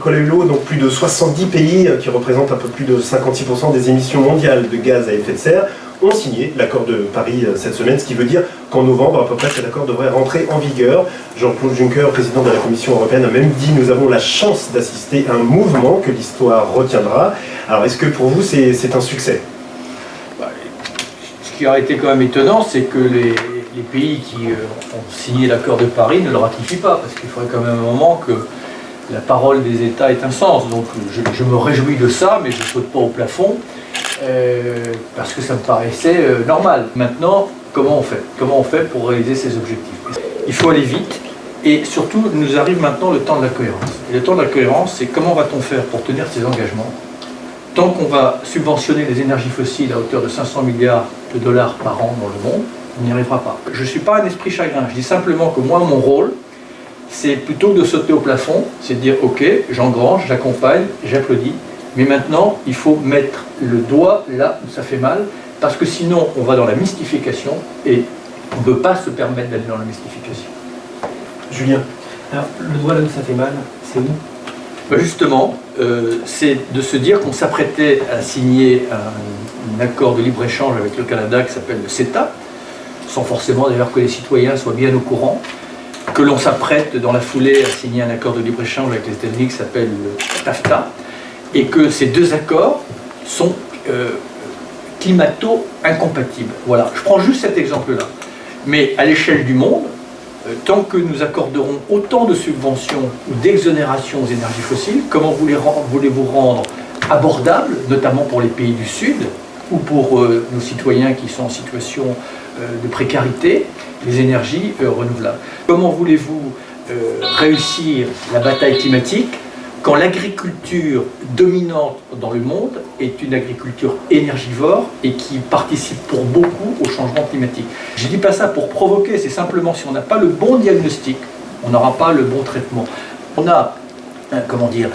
Nicolas Hulot, donc plus de 70 pays qui représentent un peu plus de 56% des émissions mondiales de gaz à effet de serre ont signé l'accord de Paris cette semaine, ce qui veut dire qu'en novembre, à peu près, cet accord devrait rentrer en vigueur. Jean-Claude Juncker, président de la Commission européenne, a même dit « Nous avons la chance d'assister à un mouvement que l'histoire retiendra ». Alors, est-ce que pour vous, c'est un succès? Ce qui a été quand même étonnant, c'est que les pays qui ont signé l'accord de Paris ne le ratifient pas, parce qu'il faudrait quand même un moment que la parole des États ait un sens. Donc je me réjouis de ça, mais je ne saute pas au plafond, parce que ça me paraissait normal. Maintenant, comment on fait? Comment on fait pour réaliser ces objectifs? Il faut aller vite, et surtout, nous arrive maintenant le temps de la cohérence. Et le temps de la cohérence, c'est comment va-t-on faire pour tenir ces engagements? Tant qu'on va subventionner les énergies fossiles à hauteur de 500 milliards de dollars par an dans le monde, on n'y arrivera pas. Je ne suis pas un esprit chagrin, je dis simplement que moi, mon rôle, c'est plutôt que de sauter au plafond, c'est de dire ok, j'engrange, j'accompagne, j'applaudis, mais maintenant, il faut mettre le doigt là où ça fait mal, parce que sinon, on va dans la mystification, et on ne peut pas se permettre d'aller dans la mystification. Julien? Alors, le doigt là où ça fait mal, c'est où? Justement, c'est de se dire qu'on s'apprêtait à signer un accord de libre-échange avec le Canada qui s'appelle le CETA, sans forcément d'ailleurs que les citoyens soient bien au courant, que l'on s'apprête dans la foulée à signer un accord de libre-échange avec les États-Unis qui s'appelle le TAFTA, et que ces deux accords sont climato-incompatibles. Voilà, je prends juste cet exemple-là. Mais à l'échelle du monde, tant que nous accorderons autant de subventions ou d'exonérations aux énergies fossiles, comment voulez-vous rendre abordables, notamment pour les pays du Sud, ou pour nos citoyens qui sont en situation de précarité, les énergies renouvelables? Comment voulez-vous réussir la bataille climatique quand l'agriculture dominante dans le monde est une agriculture énergivore et qui participe pour beaucoup au changement climatique? Je ne dis pas ça pour provoquer, c'est simplement si on n'a pas le bon diagnostic, on n'aura pas le bon traitement. On a, comment dire,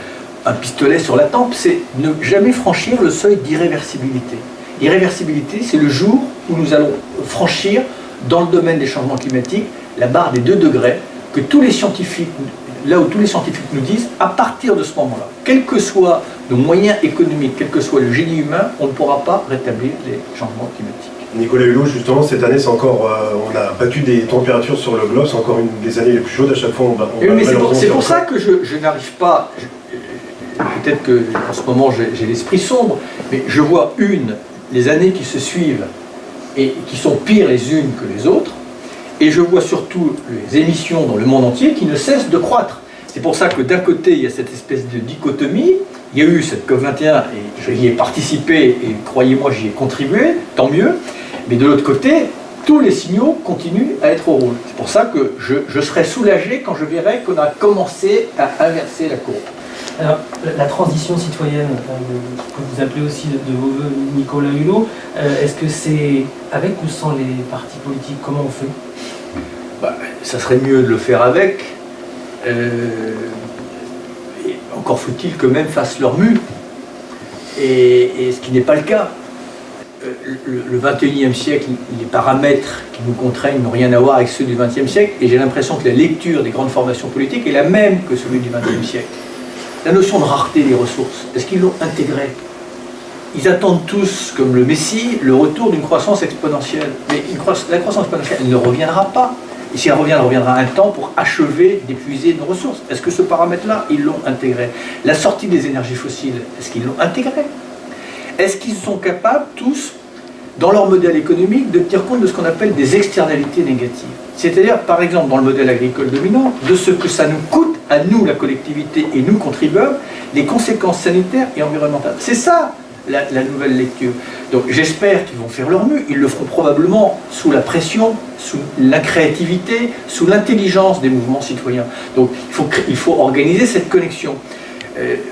un pistolet sur la tempe, c'est ne jamais franchir le seuil d'irréversibilité. L'irréversibilité, c'est le jour où nous allons franchir, dans le domaine des changements climatiques, la barre des 2 degrés, que tous les scientifiques, là où tous les scientifiques nous disent, à partir de ce moment-là, quels que soient nos moyens économiques, quel que soit le génie humain, on ne pourra pas rétablir les changements climatiques. Nicolas Hulot, justement, cette année, c'est encore, on a battu des températures sur le globe, c'est encore une des années les plus chaudes, à chaque fois on bat. Mais c'est pour ça que je n'arrive pas, peut-être qu'en ce moment j'ai l'esprit sombre, mais je vois les années qui se suivent et qui sont pires les unes que les autres, et je vois surtout les émissions dans le monde entier qui ne cessent de croître. C'est pour ça que d'un côté, il y a cette espèce de dichotomie, il y a eu cette COP21, et je y ai participé, et croyez-moi, j'y ai contribué, tant mieux, mais de l'autre côté, tous les signaux continuent à être au rouge. C'est pour ça que je serai soulagé quand je verrai qu'on a commencé à inverser la courbe. Alors, la transition citoyenne, que vous appelez aussi de vos voeux Nicolas Hulot, est-ce que c'est avec ou sans les partis politiques? Comment on fait? Ça serait mieux de le faire avec. Et encore faut-il qu'eux-mêmes fassent leur mue. Et ce qui n'est pas le cas. Le 21e siècle, les paramètres qui nous contraignent n'ont rien à voir avec ceux du 20e siècle. Et j'ai l'impression que la lecture des grandes formations politiques est la même que celui du 20e siècle. La notion de rareté des ressources, est-ce qu'ils l'ont intégrée? Ils attendent tous, comme le Messie, le retour d'une croissance exponentielle. Mais la croissance exponentielle, elle ne reviendra pas. Et si elle reviendra un temps pour achever d'épuiser nos ressources. Est-ce que ce paramètre-là, ils l'ont intégré? La sortie des énergies fossiles, est-ce qu'ils l'ont intégré? Est-ce qu'ils sont capables, tous, dans leur modèle économique, de tenir compte de ce qu'on appelle des externalités négatives? C'est-à-dire, par exemple, dans le modèle agricole dominant, de ce que ça nous coûte, à nous, la collectivité, et nous, contribuables, les conséquences sanitaires et environnementales. C'est ça, la nouvelle lecture. Donc j'espère qu'ils vont faire leur mieux. Ils le feront probablement sous la pression, sous la créativité, sous l'intelligence des mouvements citoyens. Donc il faut organiser cette connexion.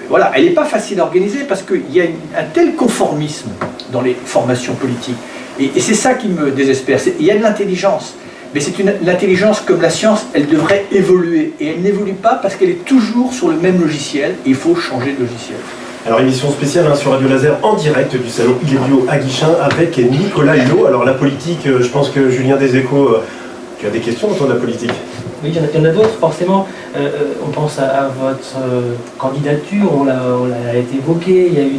Voilà, elle n'est pas facile à organiser parce qu'il y a un tel conformisme dans les formations politiques. Et c'est ça qui me désespère. Il y a de l'intelligence. Mais c'est l'intelligence comme la science, elle devrait évoluer. Et elle n'évolue pas parce qu'elle est toujours sur le même logiciel. Et il faut changer de logiciel. Alors émission spéciale sur Radio Laser en direct du salon Illério à Guichen avec Nicolas Hulot. Alors la politique, je pense que Julien des Échos, tu as des questions autour de la politique? Oui, il y en a d'autres, forcément. On pense à votre candidature, on l'a été évoqué, il y a eu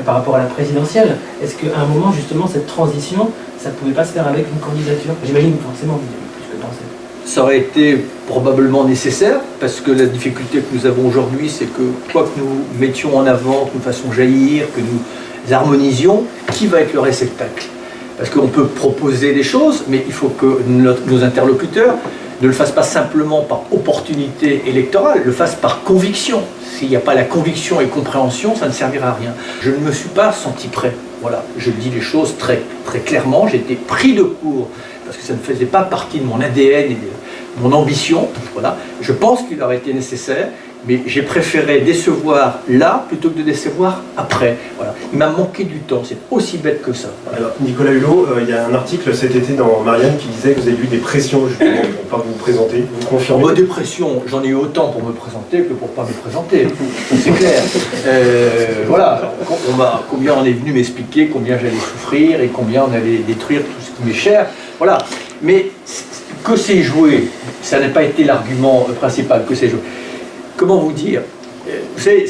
par rapport à la présidentielle. Est-ce qu'à un moment, justement, cette transition, ça ne pouvait pas se faire avec une candidature? J'imagine forcément, vous avez plus que pensé. Ça aurait été probablement nécessaire, parce que la difficulté que nous avons aujourd'hui, c'est que quoi que nous mettions en avant, que nous fassions jaillir, que nous harmonisions, qui va être le réceptacle? Parce qu'on peut proposer des choses, mais il faut que nos interlocuteurs ne le fassent pas simplement par opportunité électorale, le fassent par conviction. S'il n'y a pas la conviction et compréhension, ça ne servira à rien. Je ne me suis pas senti prêt. Voilà, je dis les choses très, très clairement. J'ai été pris de court parce que ça ne faisait pas partie de mon ADN et de mon ambition. Voilà. Je pense qu'il aurait été nécessaire, mais j'ai préféré décevoir là plutôt que de décevoir après. Voilà. Il m'a manqué du temps, c'est aussi bête que ça. Voilà. Alors, Nicolas Hulot, il y a un article cet été dans Marianne qui disait que vous avez eu des pressions justement pour ne pas vous présenter. Vous confirmez? Des pressions, j'en ai eu autant pour me présenter que pour ne pas me présenter, c'est clair. Voilà, combien on est venu m'expliquer combien j'allais souffrir et combien on allait détruire tout ce qui m'est cher. Voilà, mais que c'est joué, ça n'a pas été l'argument principal, que c'est joué. Comment vous dire? Vous savez,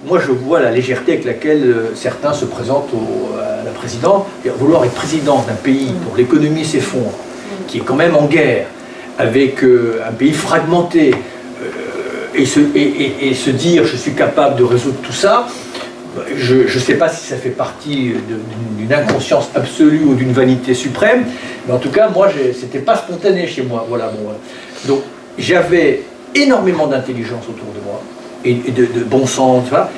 moi je vois la légèreté avec laquelle certains se présentent à la présidence. Vouloir être président d'un pays dont l'économie s'effondre, qui est quand même en guerre, avec un pays fragmenté, et se dire je suis capable de résoudre tout ça, je ne sais pas si ça fait partie d'une inconscience absolue ou d'une vanité suprême, mais en tout cas, moi, c'était pas spontané chez moi. Voilà, bon, voilà. Donc, j'avais énormément d'intelligence autour de moi, et de bon sens, voilà,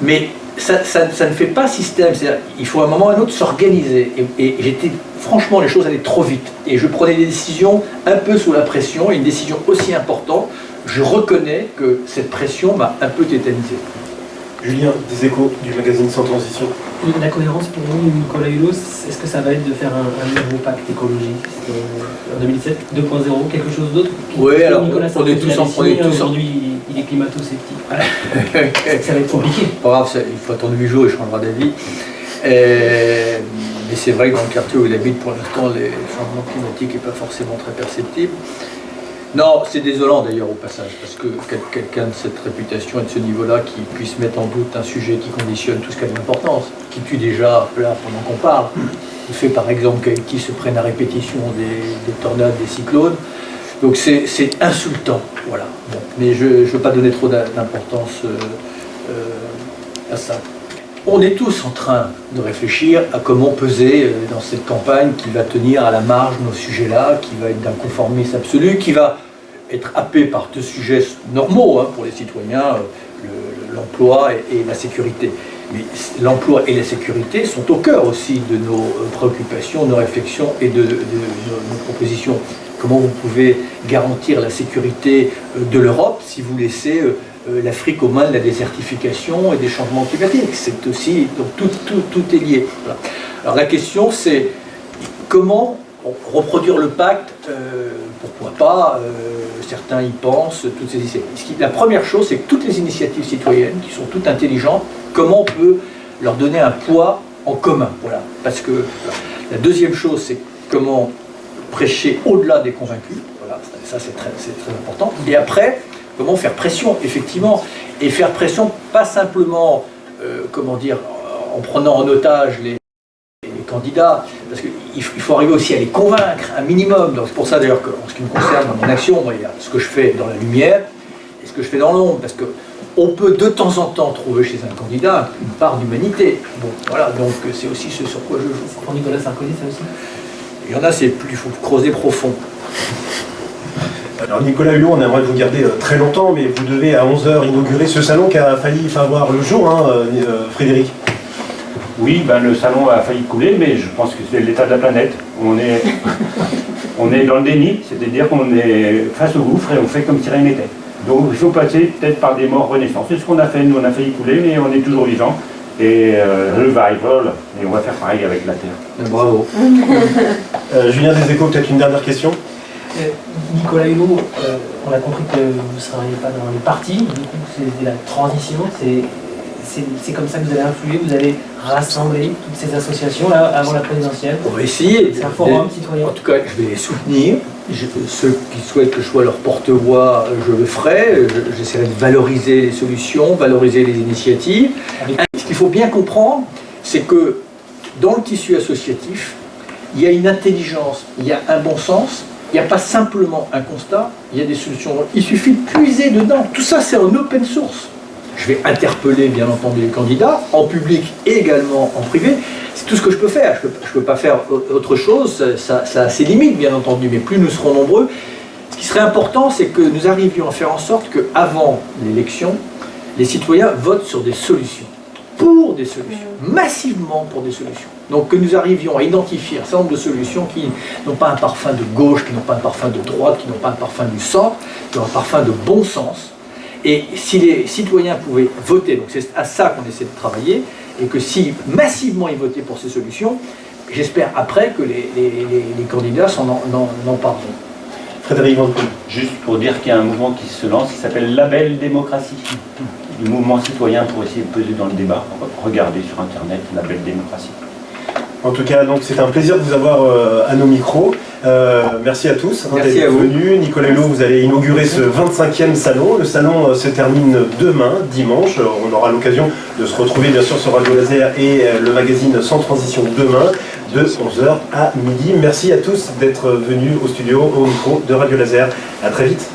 mais ça ne fait pas système. Il faut à un moment ou à un autre s'organiser. Et j'étais, franchement, les choses allaient trop vite. Et je prenais des décisions un peu sous la pression, et une décision aussi importante, je reconnais que cette pression m'a un peu tétanisé. Julien, des Échos du magazine Sans Transition. La cohérence pour vous, Nicolas Hulot, est-ce que ça va être de faire un nouveau pacte écologique en 2007, 2.0, quelque chose d'autre? Oui, alors on est tous en... Aujourd'hui, il est climato-sceptique. Ça va être compliqué. Pas grave, il faut attendre 8 jours et il changera d'avis. Mais c'est vrai que dans le quartier où il habite, pour l'instant, les changements climatiques n'est pas forcément très perceptible. Non, c'est désolant d'ailleurs au passage, parce que quelqu'un de cette réputation et de ce niveau-là qui puisse mettre en doute un sujet qui conditionne tout ce qui a de l'importance, qui tue déjà là pendant qu'on parle, le fait par exemple qu'Haïti se prenne à répétition des tornades, des cyclones, donc c'est insultant, voilà. Bon, mais je ne veux pas donner trop d'importance à ça. On est tous en train de réfléchir à comment peser dans cette campagne qui va tenir à la marge nos sujets-là, qui va être d'un conformisme absolu, qui va être happé par deux sujets normaux pour les citoyens, l'emploi et la sécurité. Mais l'emploi et la sécurité sont au cœur aussi de nos préoccupations, nos réflexions et de nos propositions. Comment vous pouvez garantir la sécurité de l'Europe si vous laissez l'Afrique aux mains de la désertification et des changements climatiques? C'est aussi, donc tout est lié. Voilà. Alors la question c'est comment reproduire le pacte, pourquoi pas, certains y pensent, toutes ces initiatives. La première chose c'est que toutes les initiatives citoyennes qui sont toutes intelligentes, comment on peut leur donner un poids en commun, voilà. Parce que voilà. La deuxième chose c'est comment prêcher au-delà des convaincus, voilà, ça c'est très important. Et après, comment faire pression, effectivement, et faire pression pas simplement, comment dire, en prenant en otage les candidats, parce qu'il faut arriver aussi à les convaincre, un minimum. Donc c'est pour ça d'ailleurs qu'en ce qui me concerne, dans mon action, moi, il y a ce que je fais dans la lumière et ce que je fais dans l'ombre, parce qu'on peut de temps en temps trouver chez un candidat une part d'humanité. Bon, voilà, donc c'est aussi ce sur quoi je joue. Pour Nicolas Sarkozy, ça aussi? Il y en a, c'est plus, il faut creuser profond. Alors Nicolas Hulot, on aimerait vous garder très longtemps, mais vous devez à 11h inaugurer ce salon qui a failli voir le jour, Frédéric. Oui, le salon a failli couler, mais je pense que c'est l'état de la planète. On est dans le déni, c'est-à-dire qu'on est face au gouffre et on fait comme si rien n'était. Donc il faut passer peut-être par des morts renaissance. C'est ce qu'on a fait, nous on a failli couler, mais on est toujours vivants. Et revival, et on va faire pareil avec la Terre. Bravo. Julien des Échos, peut-être une dernière question. Nicolas Hulot, on a compris que vous ne seriez pas dans les partis, du coup c'est la transition, c'est comme ça que vous allez influer, vous allez rassembler toutes ces associations là, avant la présidentielle. On va essayer. C'est un forum citoyen. En tout cas, je vais les soutenir. Ceux qui souhaitent que je sois leur porte-voix, je le ferai. J'essaierai de valoriser les solutions, valoriser les initiatives. Ce qu'il faut bien comprendre, c'est que dans le tissu associatif, il y a une intelligence, il y a un bon sens, il n'y a pas simplement un constat, il y a des solutions. Il suffit de puiser dedans. Tout ça, c'est en open source. Je vais interpeller, bien entendu, les candidats, en public et également en privé. C'est tout ce que je peux faire. Je ne peux pas faire autre chose. Ça a ses limites, bien entendu, mais plus nous serons nombreux. Ce qui serait important, c'est que nous arrivions à faire en sorte qu'avant l'élection, les citoyens votent sur des solutions. Pour des solutions. Massivement pour des solutions. Donc que nous arrivions à identifier un certain nombre de solutions qui n'ont pas un parfum de gauche, qui n'ont pas un parfum de droite, qui n'ont pas un parfum du centre, qui ont un parfum de bon sens. Et si les citoyens pouvaient voter, donc c'est à ça qu'on essaie de travailler, et que si massivement ils votaient pour ces solutions, j'espère après que les candidats n'en parleront. Frédéric Van Poel. Juste pour dire qu'il y a un mouvement qui se lance qui s'appelle Label Démocratie. Du mouvement citoyen pour essayer de peser dans le débat. Regardez sur Internet, Label Démocratie. En tout cas, donc c'est un plaisir de vous avoir à nos micros. Merci à tous d'être venus. Nicolas Hulot, vous allez inaugurer ce 25e salon. Le salon se termine demain, dimanche. On aura l'occasion de se retrouver bien sûr sur Radio Laser et le magazine Sans Transition demain, de 11h à midi. Merci à tous d'être venus au studio, au micro de Radio Laser. À très vite.